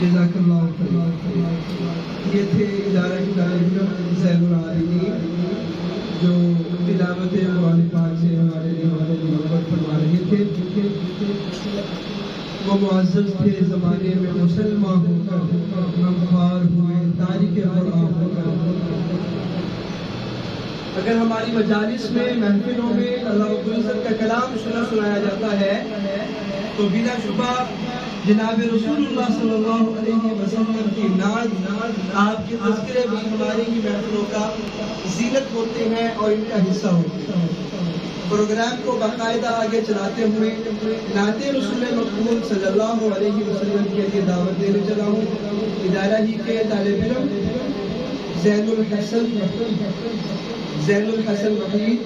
جزاک اللہ خیر۔ یہ تھے ادارہ کی طالب زین العابدین جو تلاوت قرآن پاک سے ہمارے لیے محبت فرما رہے تھے۔ وہ معزز تھے زمانے میں مسلمان ہو کر غمخوار ہوئے تارک قرآن ہو کر۔ اگر ہماری مجالس میں محفلوں میں اللہ رب العزت کا کلام سنایا جاتا ہے تو بلا شبہ جناب رسول اللہ صلی اللہ علیہ وسلم کی نعت آپ کے تذکرے بھی ہماری ہی محفلوں کا زینت ہوتے ہیں اور ان کا حصہ ہوتے ہیں۔ پروگرام کو باقاعدہ آگے چلاتے ہوئے نعت رسول مقبول صلی اللہ علیہ وسلم کے لیے دعوت دینے چلا ہوں۔ ادارہ ہی کے طالب علم زین الحسن وحید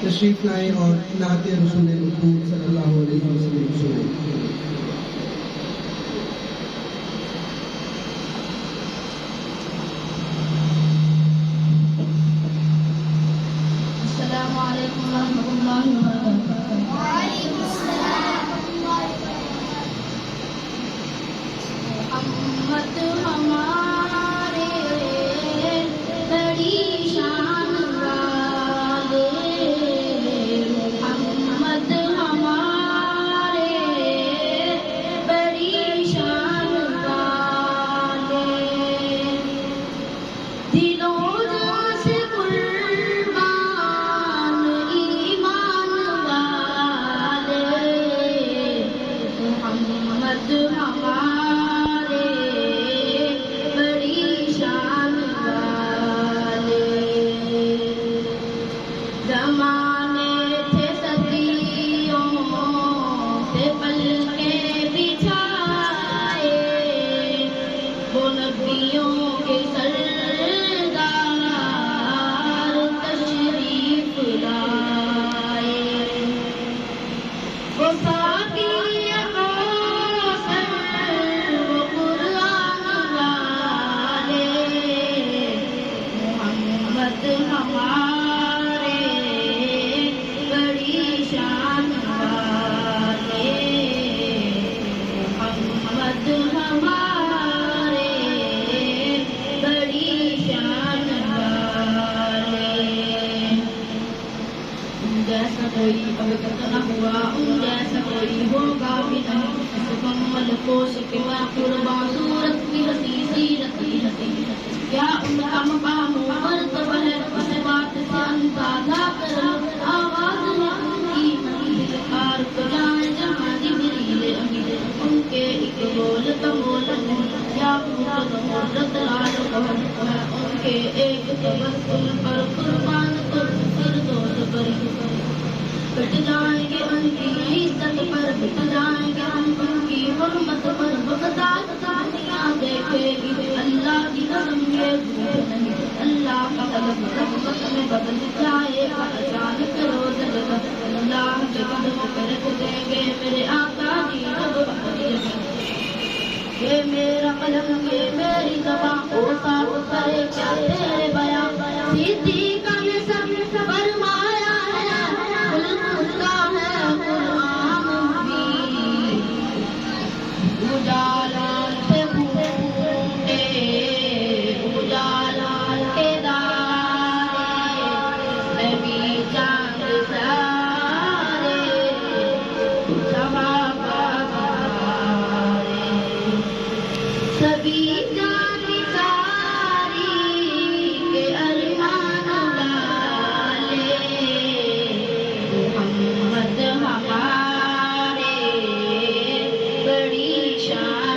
تشریف لائیں اور نعت رسول مقبول صلی اللہ علیہ وسلم سنیں۔ السلام علیکم ورحمۃ اللہ وبرکاتہ۔ وعلیکم السلام ورحمۃ اللہ وبرکاتہ۔ محمد ہمارے بڑی شان والے، محمد ہمارے بڑی شان والے، دلوں جان سے محمد ہمارے بڑی شان والے، زمانے تھے صدیوں سے پلکیں بچھائے، وہ نبیوں کے سردار تشریف لائے، وہ ساقی ہمارے بڑی شان والے، محمد ہمارے بڑی شان والے، جیسا کوئی اب تک نہ ہوا ان جیسا کوئی ہوگا بھی نہیں، مکمل کوش کے قربان صورت کی ہنسی سیرت کی ہنسی، کیا ان کا مقام مرتبہ ہے اس بات سے اندازہ کرو، آواز ہے ان کی منزل پار کو جائیں جہاں جبریل امین، ان کے ایک بول کا بول یا قدرت لال قہر ہے، ان کے ایک تبسم پر قربان کر فردوس پر بٹ جائیں گے ان کی عزت پر، بٹ جائیں گے ہم ان کی حرمت پر، بغداد دنیا دیکھے گی اللہ کی قسم یہ جھوٹ نہیں، اللہ کا قلم رحمت میں بدل جائے گا اچانک روز جگت، اللہ کے قدم پہ رکھ دیں گے میرے آقا جی جب یہ میرا قلم یہ میری زبان کو صاف کرے کیا تیرے بیان، صدیقہ نے سب فرمایا ہے خلق کا ہے قرآن بھی، اجالا سے بھوٹے اجالا کے دارے، نبی چاند سارے سبھی جان ساری کے ارمان والے، محمد ہمارے بڑی شان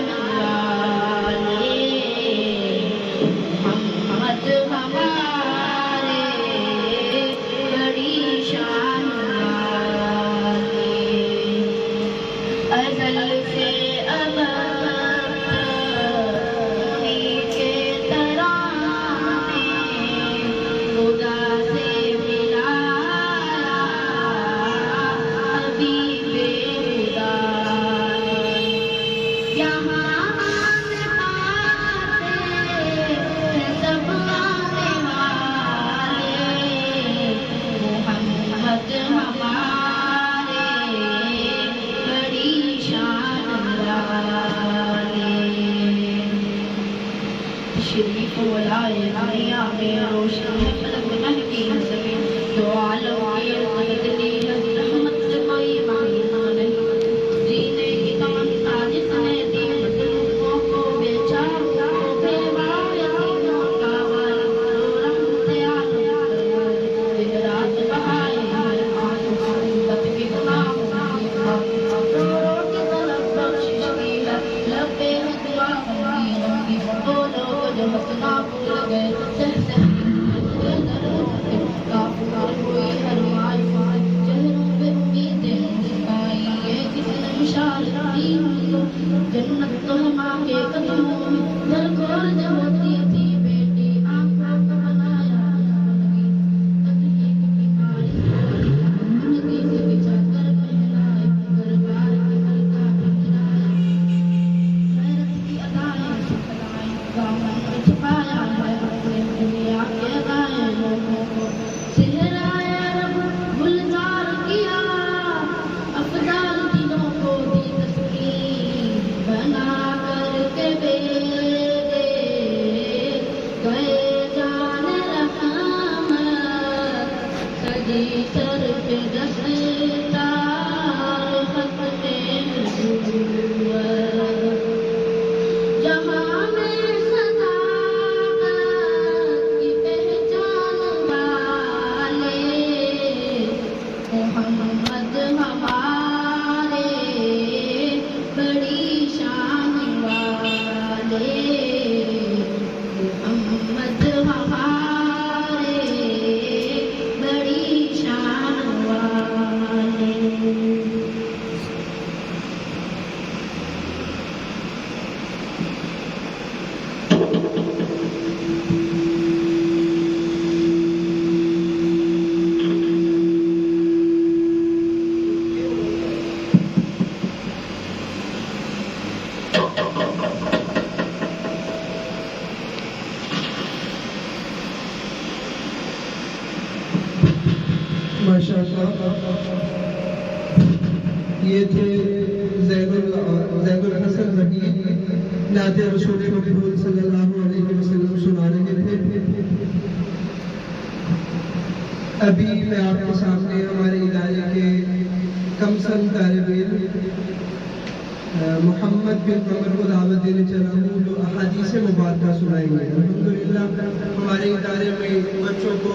تشریف لائے دنیا میں روشن ہے فلک مہدی حسبی دو عالم کی بدلی ہے رحمت سے کوئی مہینہ نہیں جینے کی تمنا جس نے دی مظلوموں کو بیچاروں کو بیوہ یتیموں کا والد تو رحمت عالم دن رات بہائے ہر آنسو امت کی گناہوں کی خاطر رو رو کے طلب بخشش کی ہے لب پہ ہے دعا بنی رنگی وہ لوگ جو ہنسنا بھول گئے سہ سہ کافر ہوئی ہر مائی چہروں پہ امیدیں مسکائی یہ کس نے مشال دی ہم کو جنت تو ہے ماں کے قدموں میں گھر گھر جب ہوتی تھی بیٹی آنکھوں کو بنایا زندگی تکلیف کی ماری زندگی سے بچا کر پہنائے دربار کی ملکہ بنائے غیرت کی ادائیں سکھلائیں دامن میں چھپایا ہے اپنے دنیا کے ادائیں لوگوں کو صحرائے عرب گلزار کیا افضال دلوں کو دی تسکین بنا کر کے بیدے گئے جان رحمت سجی سر پہ دستار ختم نبوت جہاں میں صداقت کی پہچان والے محمد ہمارے بڑی شان والے محمد ہمارے بڑی شان والے ماشاءاللہ یہ تھے زید الحسن ظہیر نعت رسول مقبول صلی اللہ علیہ وسلم سنا رہے تھے. ابھی میں آپ کے سامنے ہمارے ادارے کے کمسن طالب علم محمد بن قمر کو دعوت دینے چلا ہوں جو احادیث مبارکہ سنائیں گے. الحمدللہ ہمارے ادارے میں بچوں کو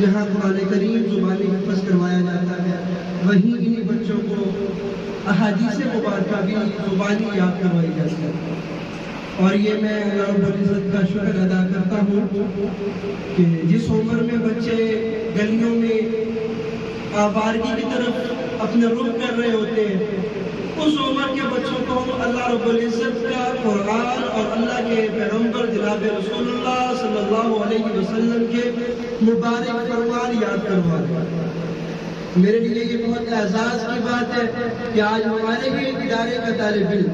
یہاں قرآن کریم زبانی حفظ کروایا جاتا ہے, وہیں انہی بچوں کو احادیث مبارکہ بھی زبانی یاد کروائی جاتی ہے. اور یہ میں اللہ رب العزت کا شکر ادا کرتا ہوں کہ جس عمر میں بچے گلیوں میں آوارگی کی طرف اپنے رخ کر رہے ہوتے ہیں, اس عمر کے بچوں کو اللہ رب العزت کا قرآن اور اللہ کے پیغمبر جناب رسول اللہ صلی اللہ علیہ وسلم کے مبارک فرمان یاد کروا دیں. میرے لیے یہ بہت اعزاز کی بات ہے کہ آج ہمارے ہی ادارے کا طالب علم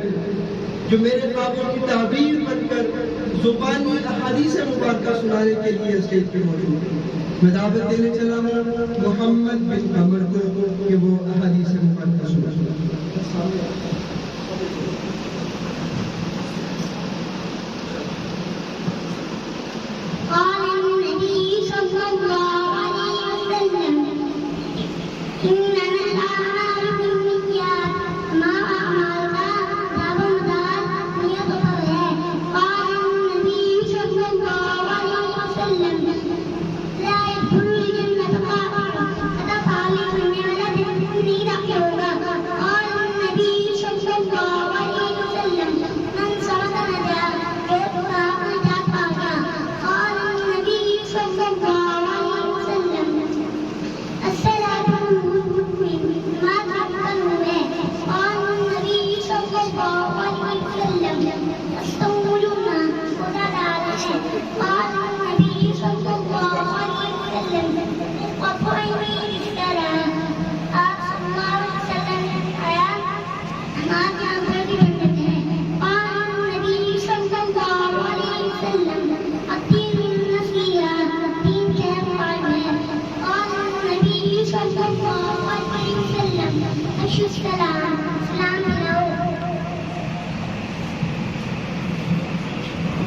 جو میرے خوابوں کی تعبیر بن کر زبانی احادیث مبارکہ سنانے کے لیے اسٹیج پہ موجود ہے. میں دعوت دینے چلا ہوں محمد بن قمر کو کہ وہ احادیث مبارکہ سنائیں. قال النبي صلى الله عليه وسلم إنما الأعمال بالنيات ما أعمالها دار مدار يظهر. قال النبي صلى الله عليه وسلم لا يدخل الجنة قاطع أتى صالح من ولد يريد حوله. قال النبي صلى الله عليه وسلم من سرق نجا يدخل قال النبي صلى الله عليه وسلم الصلاة ما تقبلون. قال النبي صلى الله عليه وسلم الصوم وتدعى. قال النبي صلى الله عليه وسلم وطعمي بالسلام. صلى الله عليه وسلم ما جاء بجنته. قال النبي صلى الله عليه وسلم الدين النصيحة دين كامل. قال النبي صلى الله عليه وسلم أفشوا السلام سلام له.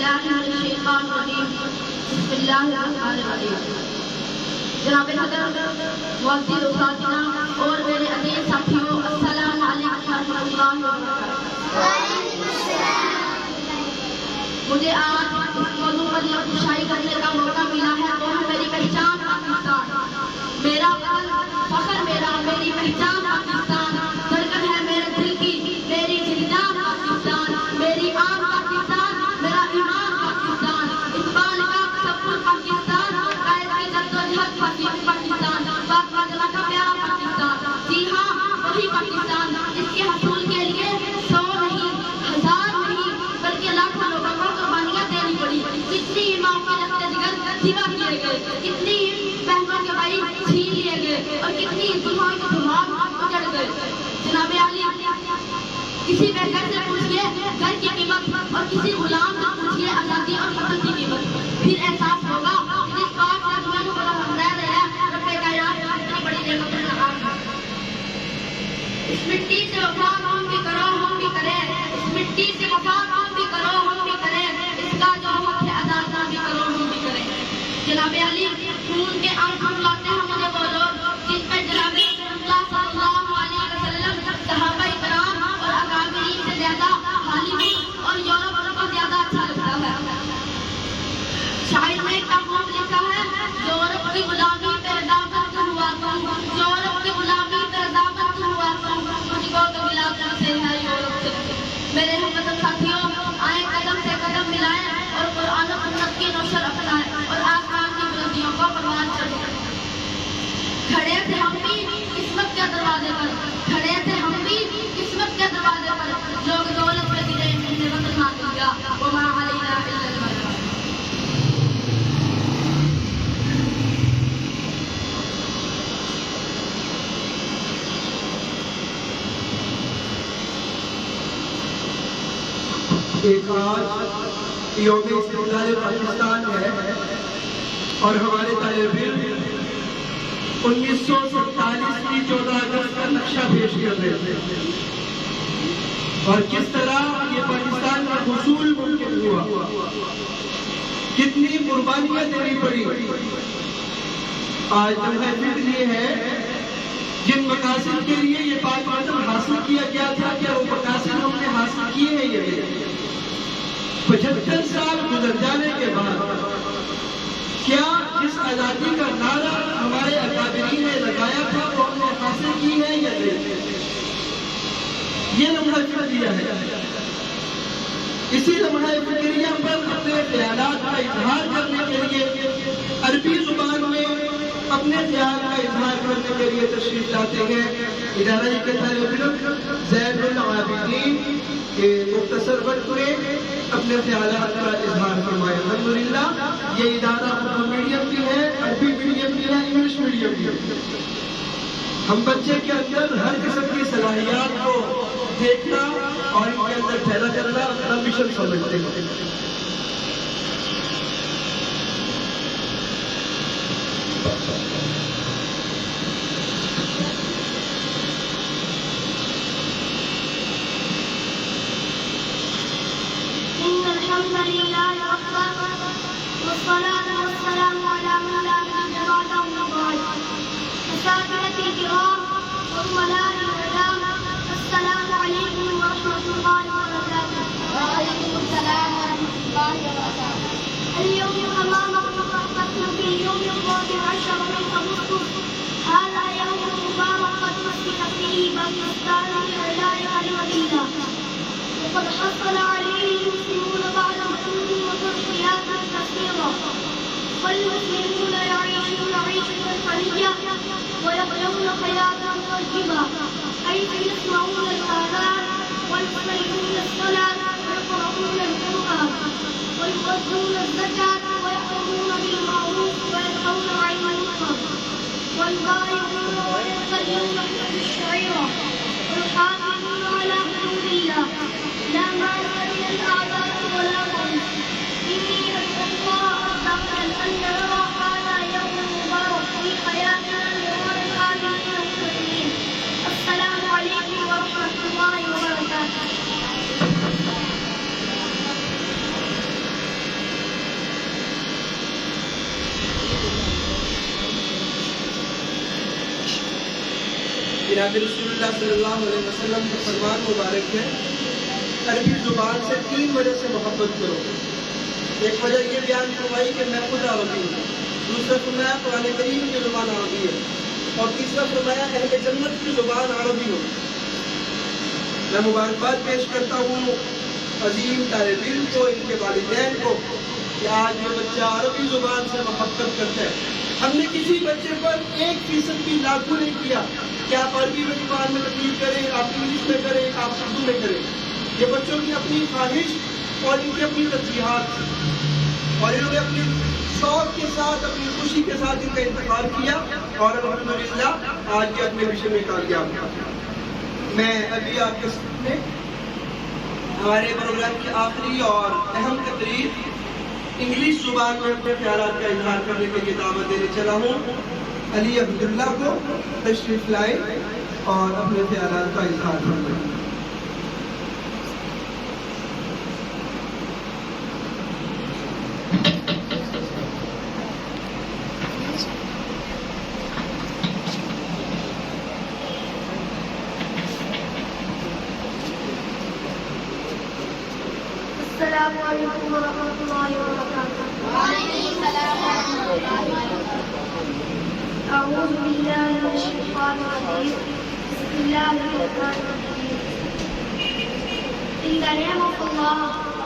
باللہ من الشیطان الرجیم بسم اللہ الرحمن الرحیم۔ جناب صدر، معزز اساتذہ اور میرے عزیز ساتھیوں، السلام علیکم ورحمۃ اللہ وبرکاتہ۔ مجھے آج اس موضوع پر نشائی کرنے کا موقع ملا ہے، وہ ہے میری پہچان پاکستان، میرا وطن فخر میرا، میری پہچان پاکستان، دھڑکن ہے میرے دل کی، میری جان پاکستان، میری آن پاکستان، میرا ایمان پاکستان، اقبال کا تصور پاکستان، قائد کی جدوجہد پاکستان، پاک مدینہ کا پیارا پاکستان۔ جی ہاں، وہی پاکستان جس کے حصول کے لیے 100 نہیں، 1000 نہیں، بلکہ لاکھوں لوگوں کو قربانیاں دینی پڑی۔ کتنی ماں کے رکھتے جگر ذبح کیے گئے، کتنی بہنوں کے بھائی چھین لیے گئے، اور کتنی دلہوں کے دماغ اجڑ گئے۔ جناب عالی، کسی بے گھر سے پوچھئے گھر کی قیمت، اور کسی غلام سے پوچھئے آزادی اور وطن کی قیمت، پھر احساس ہوگا کہ جس پاک سے دنیا کو بڑا ہم رہ رہے ہیں، رب کائنات اتنی بڑی نعمت میں نواز ہے۔ اس مٹی سے وفا ہم بھی کرو، ہم بھی کریں، اس مٹی سے وفا ہم بھی کرو، ہم بھی کریں، اس کا جو حق ہے ادا ہم بھی کرو، ہم بھی کریں۔ جناب علی، خون کے آنسو لاتے ہیں مجھے وہ لوگ جن پہ جناب رسول اللہ صلی اللہ علیہ وسلم، صحابہ کرام اور اکابرین سے زیادہ ہالی ووڈ اور یورپ کو زیادہ اچھا لگتا ہے۔ شاعر نے ایک مقام لکھا ہے، یورپ کی غلامی پہ رضامند ہوا تو، یورپ کی غلامی پہ رضامند ہوا تو، مجھ کو تو ملا تم سے ہے یورپ سے۔ میرے ہموطن ساتھیوں، آئیں قدم سے قدم ملائیں اور قرآن و سنت کی نشر اپنائیں اور آسمان کی بلندیوں کو پروان چڑھائیں۔ کھڑے تھے ہم بھی قسمت کے دروازے پر، کھڑے تھے ہم بھی قسمت کے دروازے پر، لوگ دولت پہ گرے ہم نے وطن نہ دیا، وما علینا الا البلاغ۔ ایک آج یوم استقلال پاکستان ہے اور ہمارے طالب علم 1947 کی 14 اگست کا نقشہ پیش کر رہے تھے، اور کس طرح یہ پاکستان کا حصول ممکن ہوا، کتنی قربانیاں دینی پڑی۔ آج محفل یہ ہے جن مقاصد کے لیے یہ پاک وطن حاصل کیا گیا تھا، کیا وہ مقاصد ہم نے حاصل کیے ہیں؟ یہ 75 سال گزر جانے کے بعد کیا جس آزادی کا نعرہ ہمارے اکابرین نے لگایا تھا وہ ہم نے حاصل کی ہے یا نہیں؟ یہ لمحہ فکریہ ہے۔ اسی لمحہ فکریہ پر اپنے خیالات کا اظہار کرنے کے لیے عربی زبان میں اپنے خیال کا اظہار کرنے کے لیے تشریف لاتے ہیں ادارہ کے طالب علم زین العابدین کے مختصر وقت میں اپنے خیالات کا اظہار فرمائے۔ الحمدللہ یہ ادارہ اردو میڈیم بھی ہے، عربی میڈیم بھی ہے، انگلش میڈیم بھی ہے۔ ہم بچے کے اندر ہر قسم کی صلاحیات کو دیکھنا اور ان کے اندر پیدا کرنا اپنا مشن سمجھتے ہیں۔ والصلاة والسلام على من لا نبي بعده وبعد. أساتذتي الكرام وزملائي الإعلام، السلام عليكم ورحمة الله وبركاته. وعليكم السلام ورحمة الله وبركاته. اليوم أمامكم رحمة في اليوم 14 من أغسطس. هذا يوم مبارك قد مسك فيه باكستان بإعلاء كلمة الله، وقد حصل عليه المسلمون بعد ظلم وتضحيات كثيرة. والمسلمون يعيشون عيشة حرية ويحيون حياة طيبة، حيث يسمعون الآذان ويصلون الصلاة ويقرؤون القرآن ويؤدون الزكاة ويأمرون بالمعروف وينهون عن المنكر ويبايعون ويقتدون بحفظ الشعيرة ويحافظون على حدود الله، لا مانع من الأعداء ولا ضرر. إني أدعو الله عز وجل أن نرى هذا يوم مبارك في حياتنا لغير العالمين المسلمين. السلام عليكم ورحمة الله وبركاته. جناب رسول اللہ صلی اللہ علیہ وسلم کا فرمان مبارک ہے عربی زبان سے 3 وجہ سے محبت کرو. ایک وجہ یہ بیان فرمائی کہ میں خود عربی ہوں. دوسرا فرمایا قرآن کریم کی زبان عربی ہے. اور تیسرا فرمایا اہل جنت کی زبان عربی ہو. میں مبارکباد پیش کرتا ہوں عظیم طالب علم کو, ان کے والدین کو کہ آج یہ بچہ عربی زبان سے محبت کرتا ہے. ہم نے کسی بچے پر 1% بھی لاگو نہیں کیا کہ آپ عربی زبان میں تقریر کریں, آپ انگلش میں کریں, آپ اردو میں کریں. یہ بچوں کی اپنی خواہش اور ان کی اپنی ترجیحات اور انہوں نے اپنی شوق کے ساتھ, اپنی خوشی کے ساتھ ان کا انتخاب کیا اور الحمدللہ آج کے اپنے مشن میں کامیاب ہوا. میں ابھی آپ کے سامنے ہمارے پروگرام کی آخری اور اہم تقریب انگلش زبان میں اپنے خیالات کا اظہار کرنے کے لیے دعوت دینے چلا ہوں. علی عبداللہ کو تشریف لائے اور اپنے خیالات کا اظہار کریں. السلام علیکم ورحمۃ اللہ وبرکاتہ. وعلیکم السلام ورحمۃ اللہ وبرکاتہ. اعوذ باللہ من الشیطان الرجیم. بسم اللہ الرحمن الرحیم. In the name of Allah,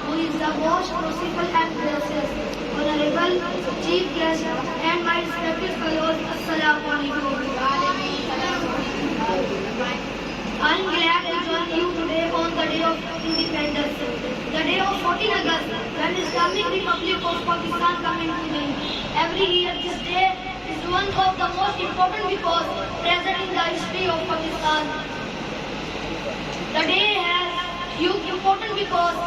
who is the most merciful and gracious, honorable Chief Guest and my respected fellows, Assalamu alaikum. I am glad to join you today on the day of independence, the day of 14 August, when Islamic Republic of Pakistan come into being. Every year this day is one of the most important because present in the history of Pakistan. The day has huge importance because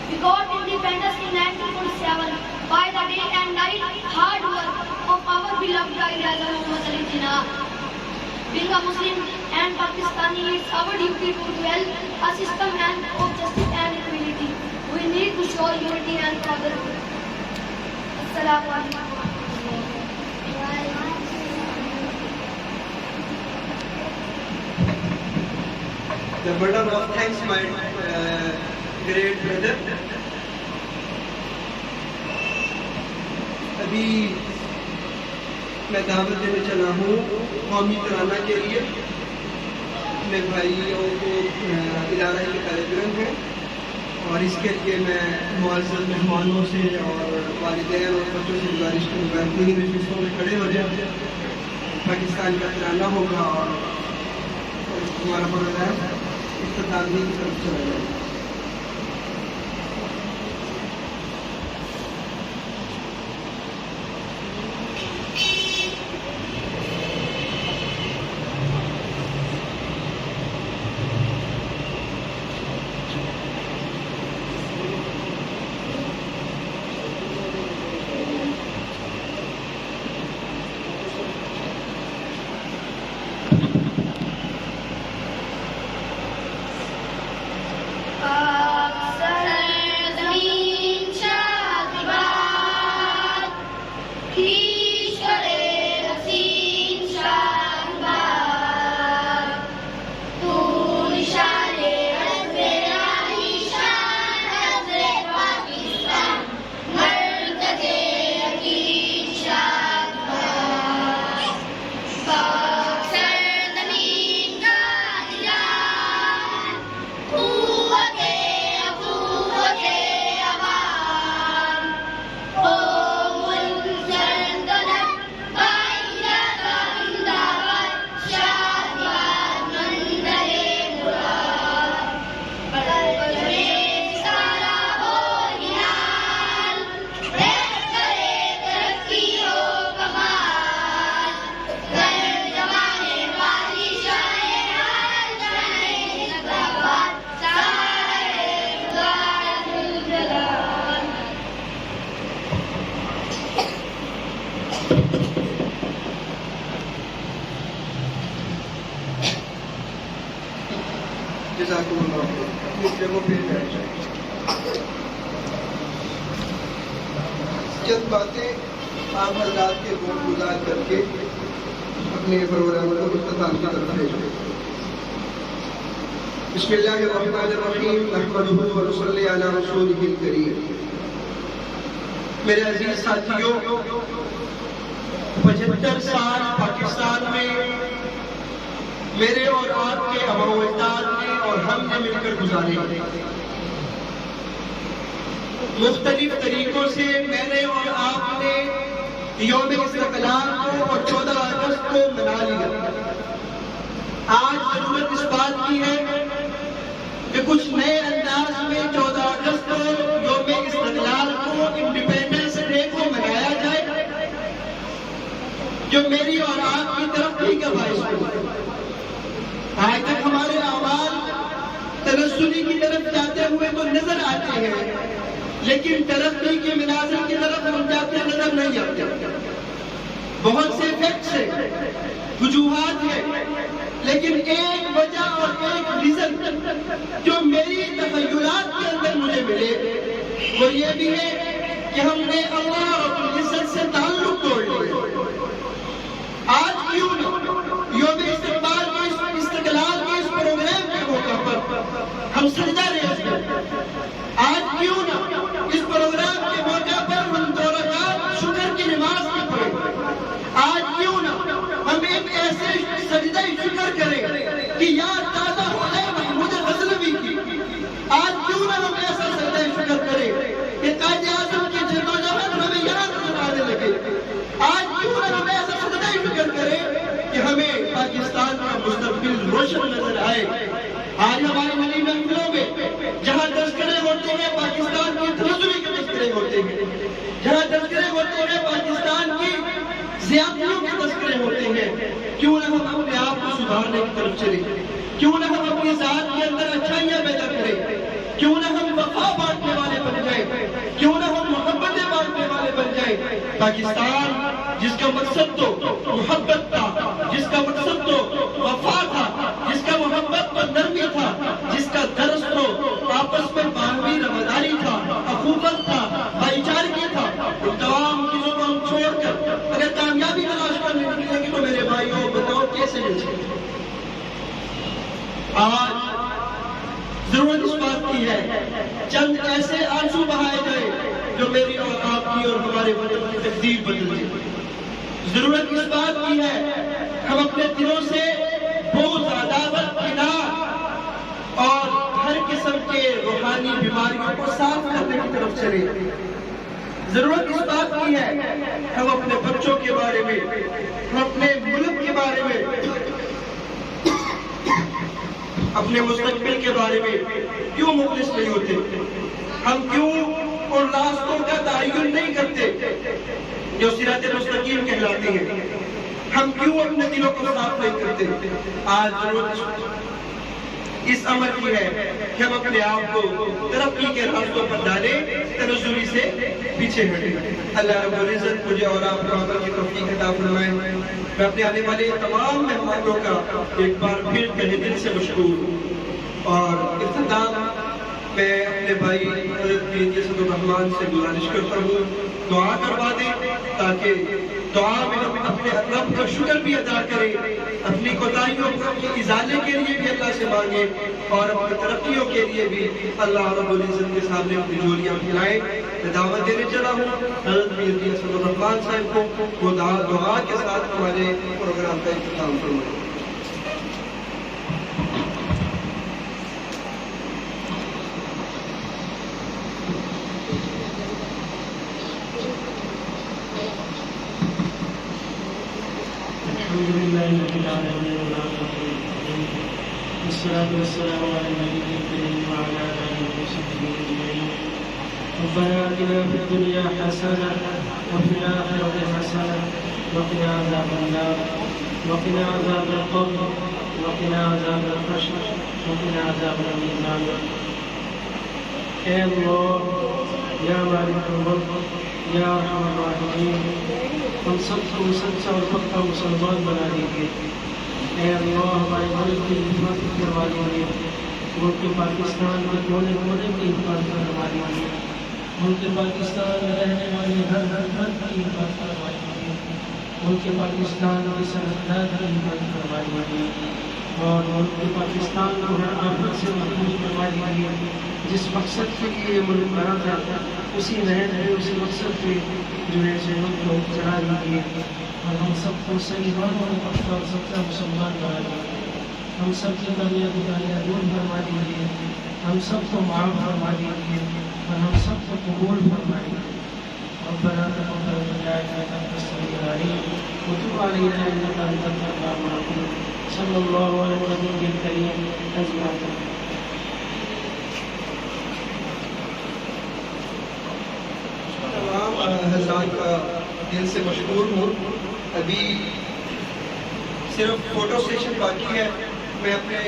we got independence in 1947 by the day and night hard work of our beloved Raja Muhammad Ali Jinnah. Being a Muslim and Pakistani, it's our duty to develop a system of justice and equality. We need to show unity and brotherhood. Assalamu alaikum. The burden of thanks, my great brother. ابھی میں دعوت دینے چلا ہوں قومی ترانہ کے لیے. اپنے بھائیوں کو ادارہ کے طالب علم ہیں اور اس کے لیے میں معزز مہمانوں سے اور والدین اور بچوں سے گزارش کروں گا کہ نشستوں میں کھڑے ہو جائیں. پاکستان کا ترانہ ہوگا اور ہمارا پروگرام اختتام کی طرف چلا جائے گا. جزاکم اللہ خیر. اپنی جگہوں پہ بیٹھ جائیں. چند باتیں آپ حضرات کے گفتگو کر کے اپنے پروگرام کو اختتام کی طرف لے جائیں. بسم اللہ الرحمن الرحیم نحمدہ ونصلی علی رسولہ الکریم. میرے عزیز ساتھیوں، 75 سال پاکستان میں میرے اور آپ کے آباء و اجداد نے اور ہم نے مل کر گزارے. مختلف طریقوں سے میں نے اور آپ نے یوم استقلال کو اور 14 اگست کو منا لیا. آج ضرورت اس بات کی ہے کہ کچھ نئے انداز میں 14 اگست کو یوم استقلال کو انڈیپینڈنس ڈے کو منایا جائے، جو میری اور آپ کی ترقی کا باعث ہو. آج تک ہمارے اعمال تنزلی کی طرف جاتے ہوئے تو نظر آتے ہیں، لیکن ترقی کے مناظر کی طرف ہم جاتے نظر نہیں آتے. بہت سے فیکٹس ہیں، وجوہات ہیں، لیکن ایک وجہ اور ایک ریزن جو میری تخیلات کے اندر مجھے ملے وہ یہ بھی ہے کہ ہم نے اللہ رب العزت سے تعلق توڑ لیا. آج کیوں نہ یوم استقلال کے اس پروگرام کے موقع پر ہم سجدہ ریاض کریں؟ آج کیوں نہ اس پروگرام کے موقع پر ہم 2 رکعت شکر کی نماز بھی پڑھیں؟ آج کیوں نہ ہم ایک ایسے سجدہ شکر کریں کہ یاد تازہ ہو جائے محمود غزنوی کی؟ آج کیوں نہ ہم ایسا سجدہ شکر کریں کہ قائد اعظم کی جدوجہد ہمیں یہاں نظر آنے لگے؟ آج کیوں نہ ہم ایسا سجدہ شکر کریں کہ ہمیں پاکستان کا مستقبل روشن نظر آئے؟ آج ہماری نئی محفلوں میں جہاں تذکرے ہوتے ہیں پاکستان کی تنزلی کے تذکرے ہوتے ہیں، جہاں تذکرے ہوتے ہیں پاکستان کی زیادتیوں کے تذکرے ہوتے ہیں، کیوں نہ ہم اپنے آپ کو سدھارنے کی طرف چلیں؟ کیوں نہ ہم اپنی ذات کے اندر اچھائیاں پیدا کریں؟ کیوں نہ ہم وفا بانٹنے والے بن جائیں؟ کیوں نہ ہم محبتیں بانٹنے والے بن جائیں؟ پاکستان جس کا مقصد تو محبت تھا، جس کا مقصد تو وفا تھا، جس کا محبت پر نرمی تھا، جس کا درس تو آپس میں باہمی رواداری تھا، اخوت تھا، بھائی چارگی تھا، ان تمام چیزوں کو ہم چھوڑ کر اگر کامیابی تلاش کرنے نکلیں گے تو میرے بھائیوں بتاؤ کیسے مل سکتے؟ آج ضرورت اس بات کی ہے چند ایسے آنسو بہائے گئے جو میری اور آپ کی اور ہمارے وطن کی تقدیر بدل دے. ضرورت اس بات کی ہے ہم اپنے دلوں سے بغض، عداوت، کینہ اور ہر قسم کے روحانی بیماریوں کو صاف کرنے کی طرف چلیں. ضرورت اس بات کی ہے ہم اپنے بچوں کے بارے میں، ہم اپنے ملک کے بارے میں، اپنے مستقبل کے بارے میں کیوں مخلص نہیں ہوتے؟ ہم کیوں ان راستوں کا تعین نہیں کرتے جو صراط مستقیم کہلاتے ہیں؟ ہم کیوں اپنے دلوں کو صاف نہیں کرتے؟ آج ضرورت اس عمل کی ہے کہ ہم اپنے آپ کو ترقی کے راستوں پر ڈالیں، تنزلی سے پیچھے ہٹیں. اللہ رب العزت مجھے اور آپ کو عمل کی توفیق عطا فرمائے. میں اپنے آنے والے تمام مہمانوں کا ایک بار پھر تہہ دل سے مشکور ہوں اور اختتام میں اپنے بھائی حضرت مہدی اسد الرحمان سے گزارش کرتا ہوں دعا کروا دیں تاکہ دعا میں ہم اپنے رب کا شکر بھی ادا کریں، اپنی کوتاہیوں کے ازالے کے لیے بھی اللہ سے مانگیں اور اپنی ترقیوں کے لیے بھی اللہ رب العزت کے سامنے اپنی جولیاں پھیلائیں. میں دعوت دینے چلا ہوں حضرت مہدی اسد الرحمان صاحب کو، وہ دعا کے ساتھ ہمارے پروگرام کا اختتام فرمائیں. والصلاة والسلام على النبي الكريم وعلى آله وصحبه أجمعين. ربنا آتنا في الدنيا حسنة وفي الآخرة حسنة وقنا عذاب النار وقنا عذاب القبر وقنا عذاب الحشر وقنا عذاب الميزان. اے اللہ یا مالک الملک یا ارحم الراحمین، ہم سب کو سچا اور پکا مسلمان بنا دیجیے. اے اللہ ہمارے ملک کی حفاظت کروا دیجیے، ملک پاکستان کے کونے کونے کی حفاظت کروا دیجیے، ملک پاکستان میں رہنے والے ہر کی حفاظت کروا دیجیے. ملک پاکستان کی سرحدات کی حفاظت فرما دیجیے اور ملک پاکستان کو ہر آفت سے محفوظ فرما دیجیے. جس مقصد کے لیے یہ ملک بنا تھا اسی محض ہے اسی مقصد پہ جو ہے ملک کو چلا دیجیے اور ہم سب کو صحیح معنوں میں پختہ اور سچا مسلمان بنا دیجیے. ہم سب کی کمیاں کوتاہیاں دور فرما دیجیے. ہم سب کو معاف فرما دیجیے اور ہم سب کو قبول فرما دیجیے. ربنا تقبل منا انك انت السميع العليم وتب علينا انك انت التواب الرحيم. صلى الله على النبي الكريم اجمعين. تمام حضرات کا دل سے مشکور ہوں. ابھی صرف فوٹو سیشن باقی ہے. میں اپنے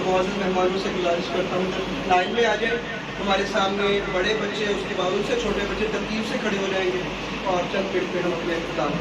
معزز مہمانوں سے گزارش کرتا ہوں لائن میں آ جائیں. ہمارے سامنے بڑے بچے اس کے بعد ان سے چھوٹے بچے ترتیب سے کھڑے ہو جائیں گے اور چند منٹ پہ ہم اپنے اختتام